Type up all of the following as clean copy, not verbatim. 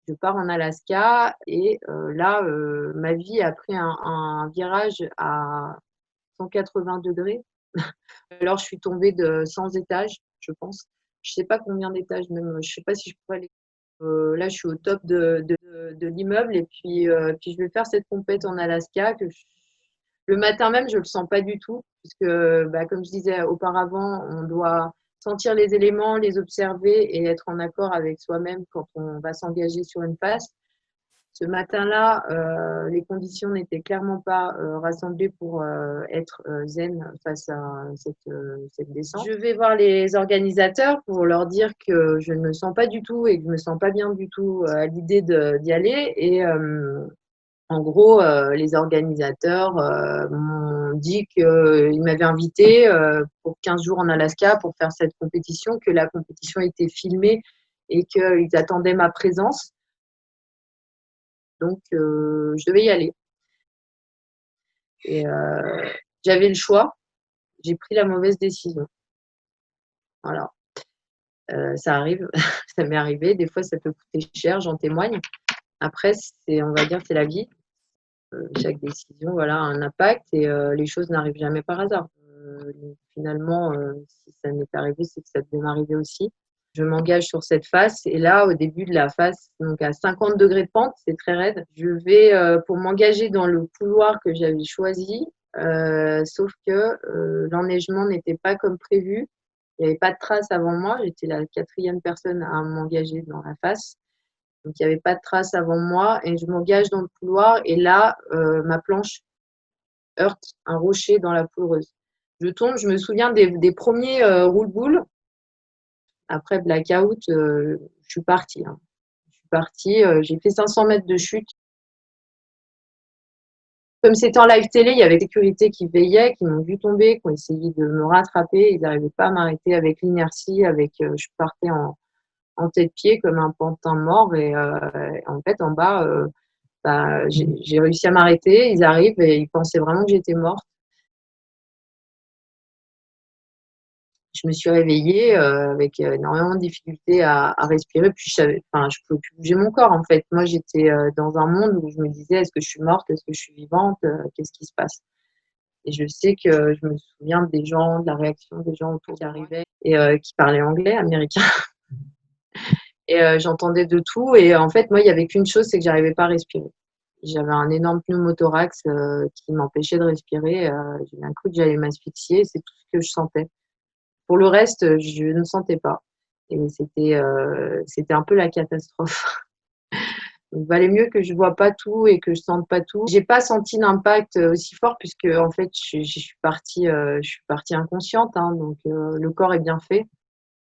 Je pars en Alaska et là, ma vie a pris un virage à 180°. Alors je suis tombée de 100 étages, je pense. Je sais pas combien d'étages même, je sais pas si je pourrais les là, je suis au top de l'immeuble et puis je vais faire cette compète en Alaska que j le matin même, je le sens pas du tout puisque, bah, comme je disais auparavant, on doit sentir les éléments, les observer et être en accord avec soi-même quand on va s'engager sur une phase. Ce matin-là, les conditions n'étaient clairement pas rassemblées pour être zen face à cette descente. Je vais voir les organisateurs pour leur dire que je ne me sens pas du tout et que je me sens pas bien du tout à l'idée d'y aller. Et en gros, les organisateurs m'ont dit qu'ils m'avaient invité pour 15 jours en Alaska pour faire cette compétition, que la compétition était filmée et qu'ils attendaient ma présence. Donc, je devais y aller. Et j'avais le choix. J'ai pris la mauvaise décision. Voilà. Ça arrive, ça m'est arrivé. Des fois, ça peut coûter cher, j'en témoigne. Après, on va dire, c'est la vie. Chaque décision, voilà, a un impact et les choses n'arrivent jamais par hasard. Finalement, si ça m'est arrivé, c'est que ça devait m'arriver aussi. Je m'engage sur cette face et là, au début de la face, donc à 50 degrés de pente, c'est très raide. Je vais pour m'engager dans le couloir que j'avais choisi, sauf que l'enneigement n'était pas comme prévu. Il n'y avait pas de traces avant moi. J'étais la 4e personne à m'engager dans la face. Donc, il n'y avait pas de traces avant moi et je m'engage dans le couloir et là, ma planche heurte un rocher dans la poudreuse. Je tombe, je me souviens des premiers roule-boules. Après blackout, je suis partie. Hein. Je suis partie, j'ai fait 500 mètres de chute. Comme c'était en live télé, il y avait des sécurités qui veillaient, qui m'ont vu tomber, qui ont essayé de me rattraper. Ils n'arrivaient pas à m'arrêter avec l'inertie, je partais en tête-pied comme un pantin mort. Et en fait, en bas, bah, j'ai réussi à m'arrêter. Ils arrivent et ils pensaient vraiment que j'étais morte. Je me suis réveillée avec énormément de difficultés à respirer. Puis je pouvais plus bouger mon corps en fait. Moi, j'étais dans un monde où je me disais est-ce que je suis morte, est-ce que je suis vivante, qu'est-ce qui se passe? Et je sais que je me souviens des gens, de la réaction des gens autour qui arrivaient et qui parlaient anglais, américain. Et j'entendais de tout. Et en fait, moi, il y avait qu'une chose, c'est que j'arrivais pas à respirer. J'avais un énorme pneumothorax qui m'empêchait de respirer. J'ai eu un coup que j'allais m'asphyxier. C'est tout ce que je sentais. Pour le reste, je ne sentais pas. Et c'était un peu la catastrophe. Donc, il valait mieux que je vois pas tout et que je sente pas tout. J'ai pas senti d'impact aussi fort puisque en fait, je suis partie inconsciente. Hein, donc, le corps est bien fait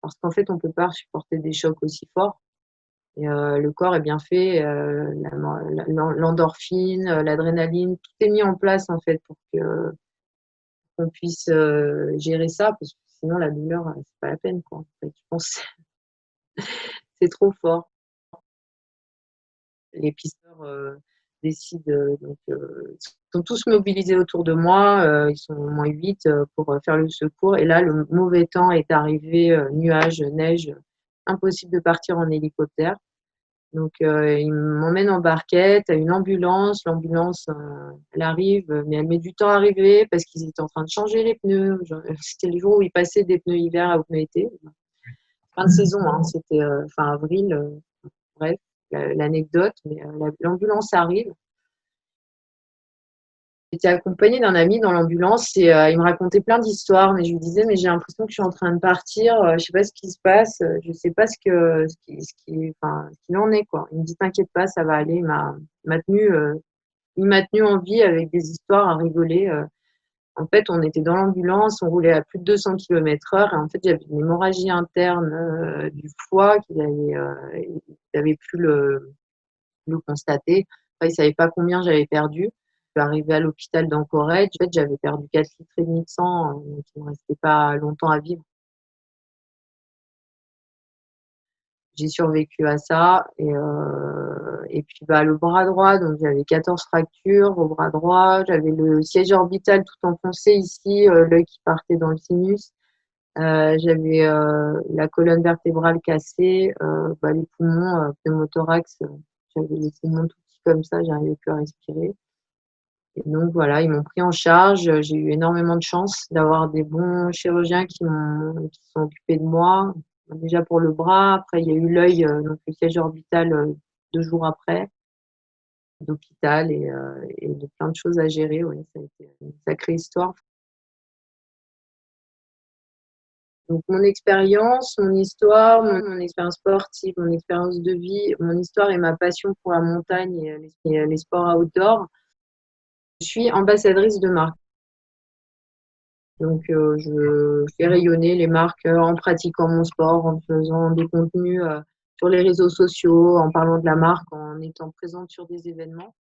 parce qu'en fait, on peut pas supporter des chocs aussi forts. Et le corps est bien fait. L'endorphine, l'adrénaline, tout est mis en place en fait pour que qu'on puisse gérer ça parce que sinon la douleur, c'est pas la peine quoi. En fait, je pense c'est trop fort. Les pisteurs décident donc ils sont tous mobilisés autour de moi, ils sont au moins 8 pour faire le secours et là le mauvais temps est arrivé, nuages, neige, impossible de partir en hélicoptère. Donc ils m'emmènent en barquette à une ambulance. L'ambulance, elle arrive, mais elle met du temps à arriver parce qu'ils étaient en train de changer les pneus. C'était le jour où ils passaient des pneus hiver à pneus été. Fin de saison, hein, c'était fin avril. Bref, l'anecdote, mais l'ambulance arrive. J'étais accompagnée d'un ami dans l'ambulance et il me racontait plein d'histoires, mais je lui disais, mais j'ai l'impression que je suis en train de partir, je sais pas ce qui se passe, je sais pas ce qu'il en est, quoi. Il me dit, t'inquiète pas, ça va aller. Il m'a tenu en vie avec des histoires à rigoler. En fait, on était dans l'ambulance, on roulait à plus de 200 km/h et en fait, j'avais une hémorragie interne du foie il avait pu le constater. Enfin, il savait pas combien j'avais perdu. Je suis arrivée à l'hôpital d'Anchorage. En fait, j'avais perdu 4 litres et demi de sang, donc il me restait pas longtemps à vivre. J'ai survécu à ça et puis bah le bras droit, donc j'avais 14 fractures au bras droit, j'avais le siège orbital tout enfoncé ici, l'œil qui partait dans le sinus. J'avais la colonne vertébrale cassée, les poumons, pneumothorax, j'avais les poumons tout petits comme ça, j'arrivais plus à respirer. Et donc voilà, ils m'ont pris en charge. J'ai eu énormément de chance d'avoir des bons chirurgiens qui se sont occupés de moi. Déjà pour le bras, après il y a eu l'œil, donc le siège orbital 2 jours après, d'hôpital et de plein de choses à gérer. Oui, ça a été une sacrée histoire. Donc mon expérience, mon histoire, mon expérience sportive, mon expérience de vie, mon histoire et ma passion pour la montagne et les sports outdoor. Je suis ambassadrice de marque. Donc, je fais rayonner les marques en pratiquant mon sport, en faisant des contenus sur les réseaux sociaux, en parlant de la marque, en étant présente sur des événements.